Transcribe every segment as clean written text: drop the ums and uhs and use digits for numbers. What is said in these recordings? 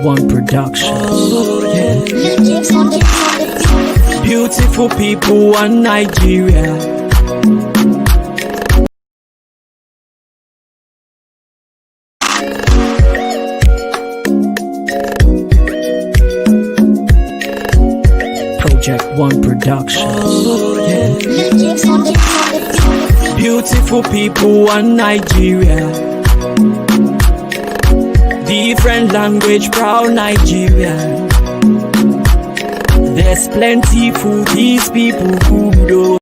One Productions. Beautiful people, one Nigeria. Project One Productions. Beautiful people, one Nigeria. Different language, proud Nigerian. There's plenty food, these people food.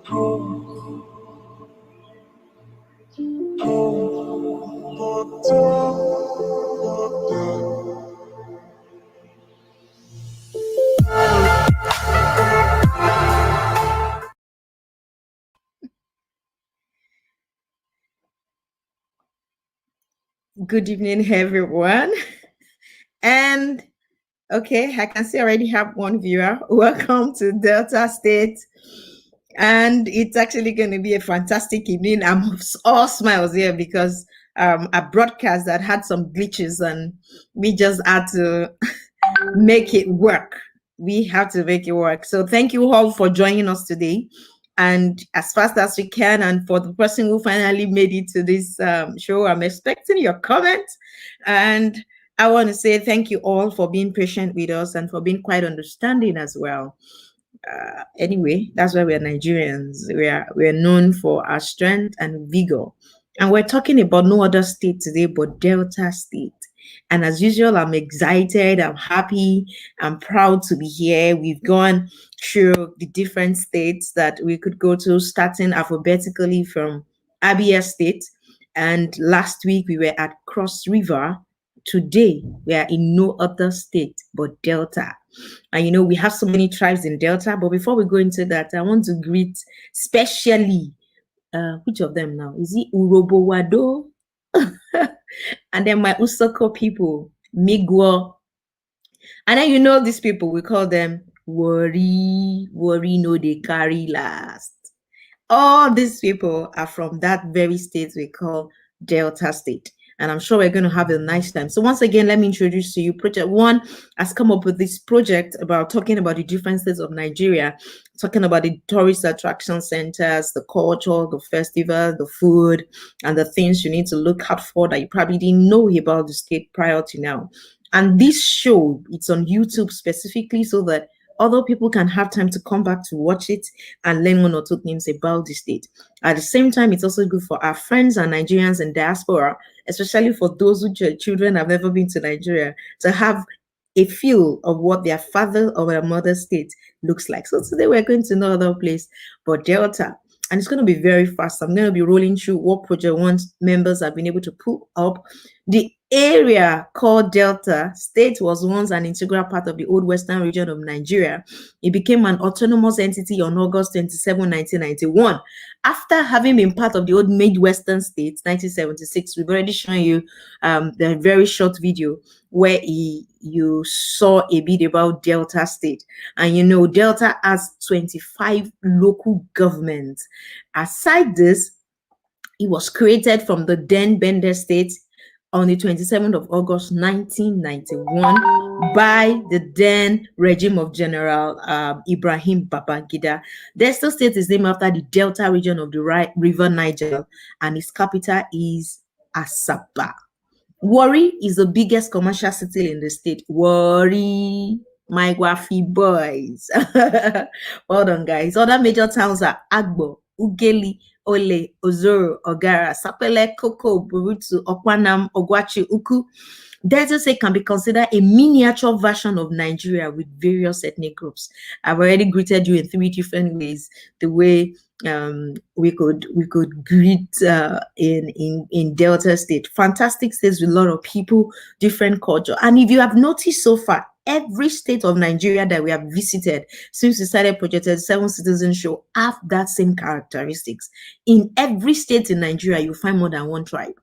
Oh. Good evening, everyone. And okay, I can see I already have one viewer. Welcome to Delta State. And it's actually going to be a fantastic evening. I'm all smiles here because a broadcast that had some glitches and we just had to make it work. We have to make it work. So thank you all for joining us today. And as fast as we can, and for the person who finally made it to this show, I'm expecting your comments. And I want to say thank you all for being patient with us and for being quite understanding as well. Anyway, that's why we're Nigerians. We're known for our strength and vigor. And we're talking about no other state today but Delta State. And as usual, I'm excited, I'm happy, I'm proud to be here. We've gone through the different states that we could go to, starting alphabetically from Abia State. And last week we were at Cross River. Today we are in no other state but Delta. And you know, we have so many tribes in Delta. But before we go into that, I want to greet specially, which of them now? Is it Urobowado? And then my Usoko people, Migwo. And then you know these people, we call them worry no they carry last. All these people are from that very state we call Delta State. And I'm sure we're going to have a nice time. So once again, let me introduce to you. Project One has come up with this project about talking about the differences of Nigeria, talking about the tourist attraction centers, the culture, the festival, the food, and the things you need to look out for that you probably didn't know about the state prior to now. And this show, it's on YouTube specifically so that other people can have time to come back to watch it and learn one or two things about the state. At the same time, it's also good for our friends and Nigerians in diaspora, especially for those whose children have never been to Nigeria, to have a feel of what their father or their mother state looks like. So today we're going to another place but Delta. And it's going to be very fast. I'm going to be rolling through what Project One members have been able to put up, the area called Delta State was once an integral part of the old western region of Nigeria. It became an autonomous entity on August 27, 1991. After having been part of the old Midwestern states, 1976, we've already shown you the very short video where you saw a bit about Delta State. And you know, Delta has 25 local governments. Aside this, it was created from the then Bender State on the 27th of August 1991 by the then regime of General Ibrahim Babangida. Delta State is named after the Delta region of the River Niger, and its capital is Asaba. Warri is the biggest commercial city in the state. Warri, my Wafi boys. Well done, guys. Other major towns are Agbo, Ugeli, Ole, Ozoro, Ogara, Sapele, Koko, Burutu, Okwanam, Ogwachi, Uku. Delta State can be considered a miniature version of Nigeria with various ethnic groups. I've already greeted you in 3 different ways. The way we could greet in Delta State. Fantastic states with a lot of people, different culture. And if you have noticed so far, every state of Nigeria that we have visited since we started Project 7 Citizen Show have that same characteristics. In every state in Nigeria, you find more than one tribe.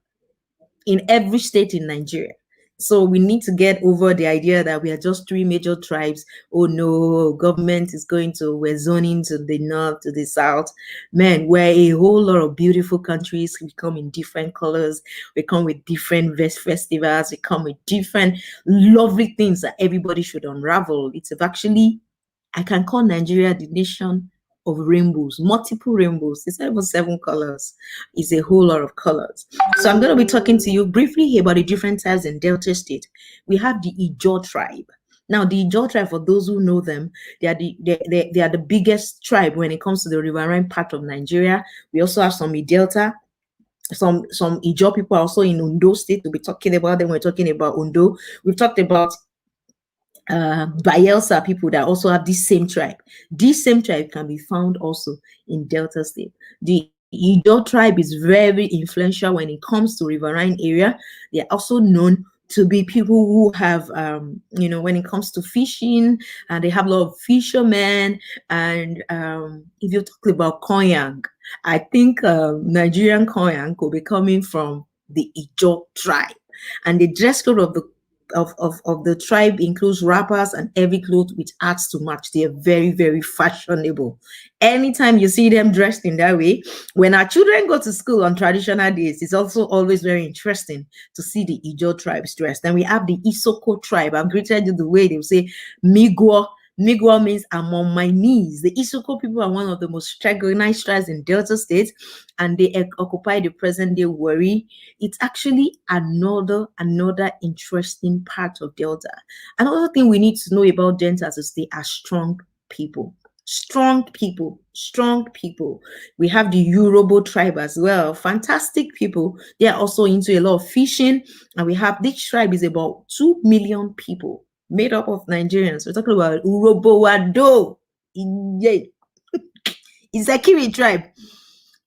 In every state in Nigeria. So we need to get over the idea that we are just 3 major tribes. Oh no, government is we're zoning to the north, to the south. Man, we're a whole lot of beautiful countries. We come in different colors. We come with different festivals. We come with different lovely things that everybody should unravel. It's actually, I can call Nigeria the nation of rainbows, multiple rainbows. It's not even 7 colors. It's a whole lot of colors. So I'm going to be talking to you briefly here about the different tribes in Delta State. We have the Ijaw tribe. Now, the Ijaw tribe, for those who know them, they are the biggest tribe when it comes to the riverine part of Nigeria. We also have some Delta. Some Ijaw people are also in Ondo State. We'll be talking about them. We're talking about Ondo. We've talked about Bayelsa people that also have this same tribe. This same tribe can be found also in Delta State. The Ijaw tribe is very influential when it comes to riverine area. They are also known to be people who have, when it comes to fishing, and they have a lot of fishermen. And if you talk about Konyang, I think Nigerian Konyang could be coming from the Ijaw tribe. And the dress code of the tribe includes wrappers and heavy clothes with hats to match. They are very, very fashionable. Anytime you see them dressed in that way, when our children go to school on traditional days, it's also always very interesting to see the Ijaw tribes dressed. Then we have the Isoko tribe. I've greeted you the way they will say Migwa. Migwa means I'm on my knees. The Isoko people are one of the most recognized tribes in Delta State, and they occupy the present-day Warri. It's actually another interesting part of Delta. Another thing we need to know about Deltas is they are strong people. Strong people. We have the Yoruba tribe as well. Fantastic people. They are also into a lot of fishing, and we have this tribe is about 2 million people. Made up of Nigerians. We're talking about Urobowado. It's a Kiwi tribe.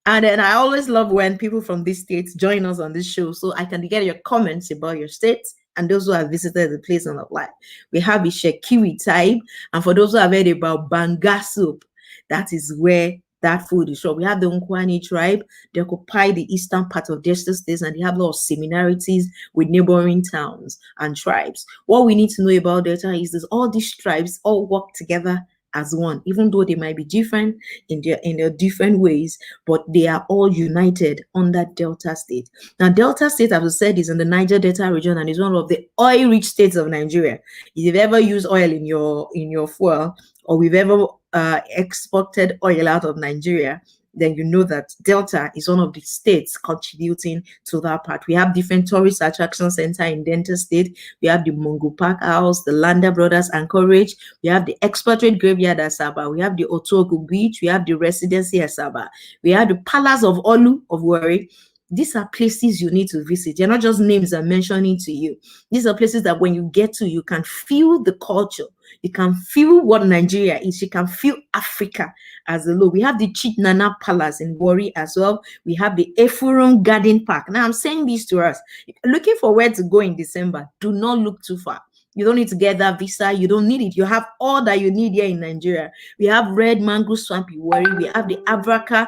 And then I always love when people from these states join us on this show, so I can get your comments about your states and those who have visited the place on the live. We have the Shekiwi tribe, and for those who have heard about Banga soup, that is where that food is from. We have the Nkwani tribe. They occupy the eastern part of Delta State, and they have a lot of similarities with neighboring towns and tribes. What we need to know about Delta is that all these tribes all work together as one, even though they might be different in their different ways, but they are all united under Delta State. Now, Delta State, as I said, is in the Niger Delta region and is one of the oil-rich states of Nigeria. If you've ever used oil in your fuel, or we've ever exported oil out of Nigeria, then you know that Delta is one of the states contributing to that part. We have different tourist attraction center in Delta State. We have the Mungo Park House, the Landa Brothers Anchorage. We have the Expatriate Graveyard at Asaba. We have the Otogo Beach. We have the Residency at Asaba. We have the Palace of Olu of Warri. These are places you need to visit. They're not just names I'm mentioning to you. These are places that when you get to, you can feel the culture. You can feel what Nigeria is. You can feel Africa as a whole. We have the Chitnana Palace in Warri as well. We have the Efurun Garden Park. Now I'm saying this to us. Looking for where to go in December, do not look too far. You don't need to get that visa. You don't need it. You have all that you need here in Nigeria. We have Red Mangrove Swamp in Warri. We have the Abraka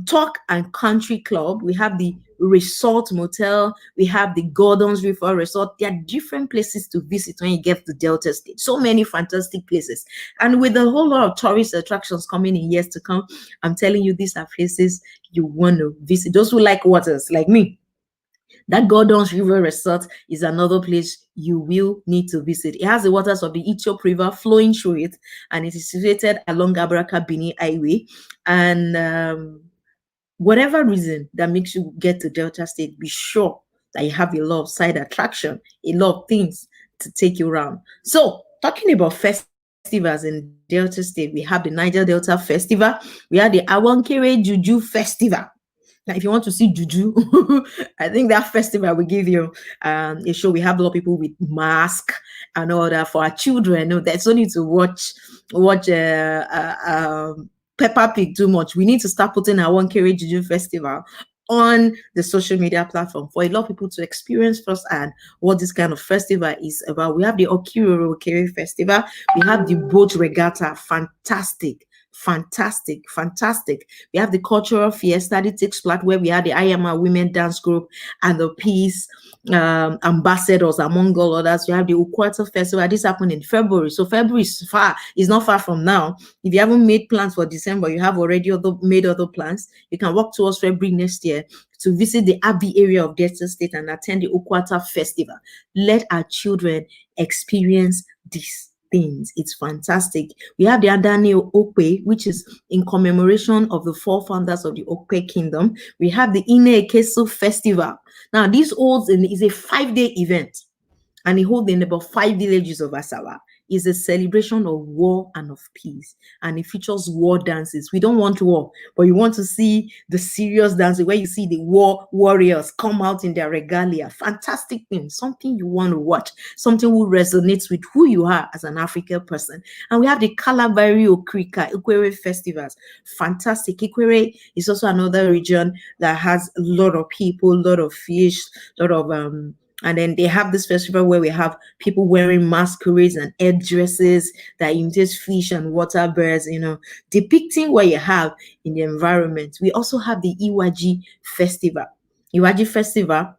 Talk and Country Club. We have the Resort Motel. We have the Gordon's River Resort. There are different places to visit when you get to Delta State. So many fantastic places. And with a whole lot of tourist attractions coming in years to come, I'm telling you, these are places you want to visit. Those who like waters, like me, that Gordon's River Resort is another place you will need to visit. It has the waters of the Ethiope River flowing through it, and it is situated along Abraka Bini Highway. And whatever reason that makes you get to Delta State, be sure that you have a lot of side attraction, a lot of things to take you around. So, talking about festivals in Delta State, we have the Niger Delta Festival. We have the Awankere Juju Festival. Now, if you want to see Juju, I think that festival will give you a show. We have a lot of people with mask and all that for our children. No, there's no need to watch Peppa Pig too much. We need to start putting our Awankere Juju Festival on the social media platform for a lot of people to experience firsthand what this kind of festival is about. We have the Okiroro Festival. We have the boat regatta. Fantastic. We have the cultural fiesta that takes place where we have the IAMA women dance group and the peace ambassadors, among all others. We have the Ukwata Festival. This happened in February. So February is not far from now. If you haven't made plans for December, you have already made other plans. You can walk towards February next year to visit the Abbey area of Delta State and attend the Ukwata Festival. Let our children experience this things. It's fantastic. We have the Adani Okpe, which is in commemoration of the 4 founders of the Okpe Kingdom. We have the Ine Ekeso Festival. Now, this is a 5-day event, and it holds in about 5 villages of Asawa. It's a celebration of war and of peace, and it features war dances. We don't want war, but you want to see the serious dancing where you see the war warriors come out in their regalia. Fantastic thing, something you want to watch, something who resonates with who you are as an African person. And we have the Kalabari Okrika Ikwere festivals. Fantastic. Ikwere is also another region that has a lot of people, a lot of fish, a lot of and then they have this festival where we have people wearing masquerades and headdresses that imitate fish and water birds, depicting what you have in the environment. We also have the Iwaji Festival. Iwaji Festival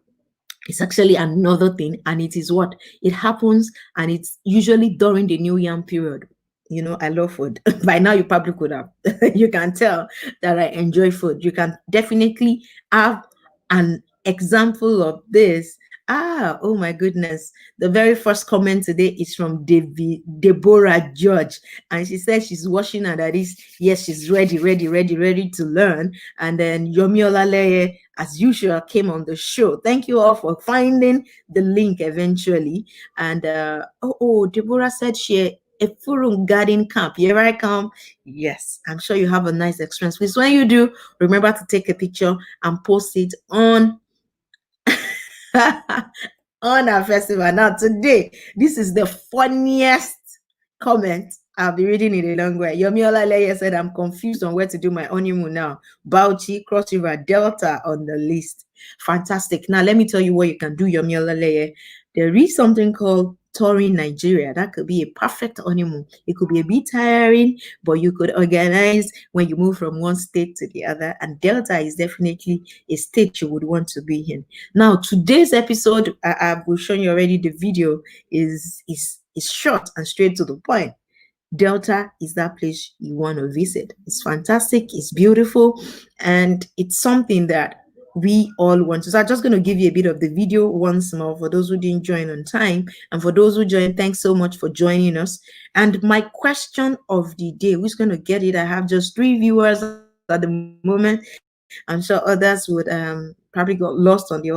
is actually another thing, and it is what? It happens, and it's usually during the New Yam period. I love food. By now, you probably could have. You can tell that I enjoy food. You can definitely have an example of this. Oh my goodness. The very first comment today is from Deborah George. And she says she's watching and that is, yes, she's ready to learn. And then Yomi Olaleye, as usual, came on the show. Thank you all for finding the link eventually. And Deborah said she Efurun Garden Camp. Here I come. Yes, I'm sure you have a nice experience. Because when you do, remember to take a picture and post it on our festival. Now today, this is the funniest comment I'll be reading in a long way. Yomi Olaleye said, I'm confused on where to do my honeymoon now. Bauchi, Cross River, Delta on the list. Fantastic. Now let me tell you what you can do, Yomi Olaleye. There is something called touring Nigeria. That could be a perfect honeymoon. It could be a bit tiring, but you could organize when you move from one state to the other. And Delta is definitely a state you would want to be in. Now, today's episode, I've shown you already. The video is short and straight to the point. Delta is that place you want to visit. It's fantastic. It's beautiful, and it's something that we all want to. So I'm just going to give you a bit of the video once more for those who didn't join on time, and for those who joined, thanks so much for joining us. And my question of the day, who's going to get it? I have just 3 viewers at the moment. I'm sure others would probably got lost on the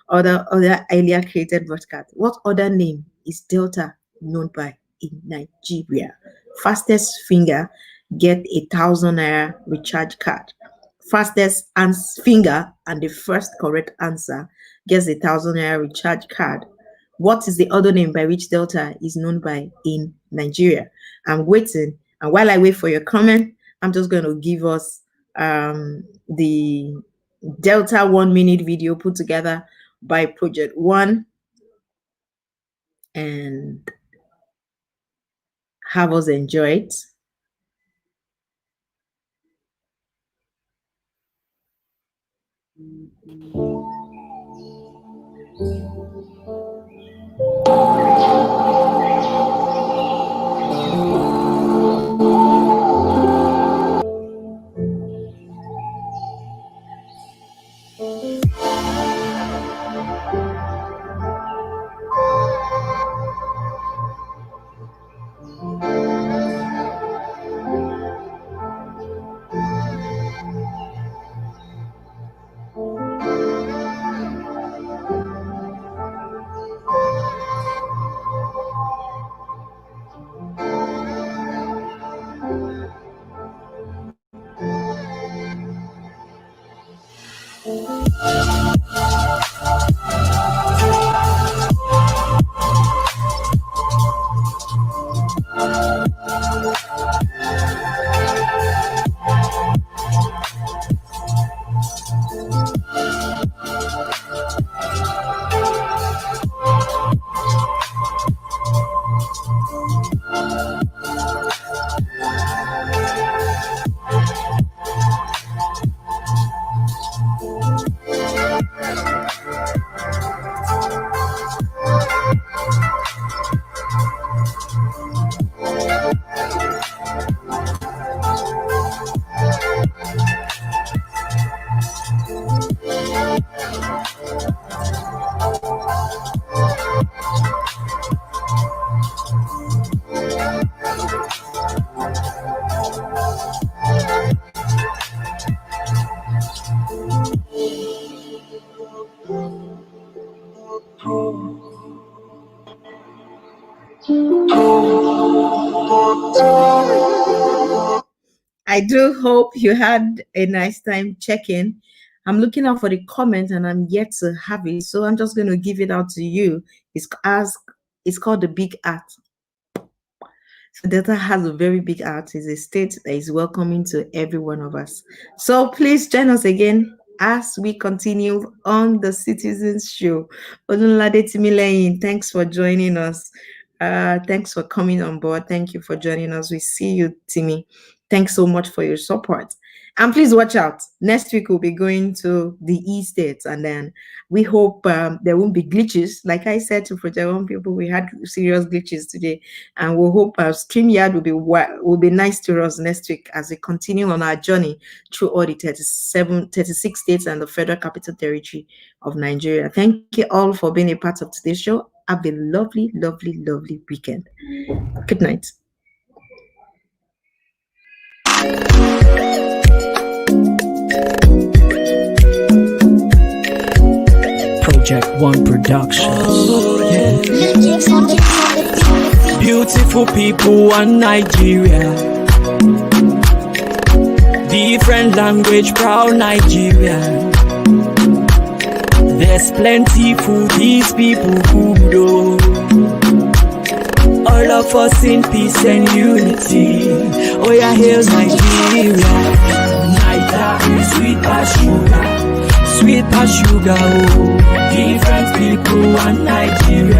other earlier created broadcast. What other name is Delta known by in Nigeria? Fastest finger get 1,000 naira recharge card. Fastest finger and the first correct answer gets 1,000 naira recharge card. what is the other name by which Delta is known by in Nigeria? I'm waiting. And while I wait for your comment, I'm just going to give us the Delta 1 minute video put together by Project One and have us enjoy it. I do hope you had a nice time checking. I'm looking out for the comment and I'm yet to have it, so I'm just going to give it out to you. It's called the Big Art. So Delta has a very big art. It's a state that is welcoming to every one of us. So please join us again as we continue on the Citizens Show. Olunlade Timileyin, thanks for joining us. Thanks for coming on board. Thank you for joining us. We see you, Timmy. Thanks so much for your support. And please watch out. Next week, we'll be going to the E-states, and then we hope there won't be glitches. Like I said to Project One people, we had serious glitches today, and we hope StreamYard will be nice to us next week as we continue on our journey through all the 36 states and the Federal Capital Territory of Nigeria. Thank you all for being a part of today's show. Have a lovely, lovely, lovely weekend. Good night. Project One Productions. Beautiful people, one Nigeria. Different language, proud Nigeria. There's plenty food, these people good, oh. All of us in peace and unity. Oh yeah, hail Nigeria. Nigeria is sweet as sugar, sweet as sugar, oh. Different people, one Nigeria.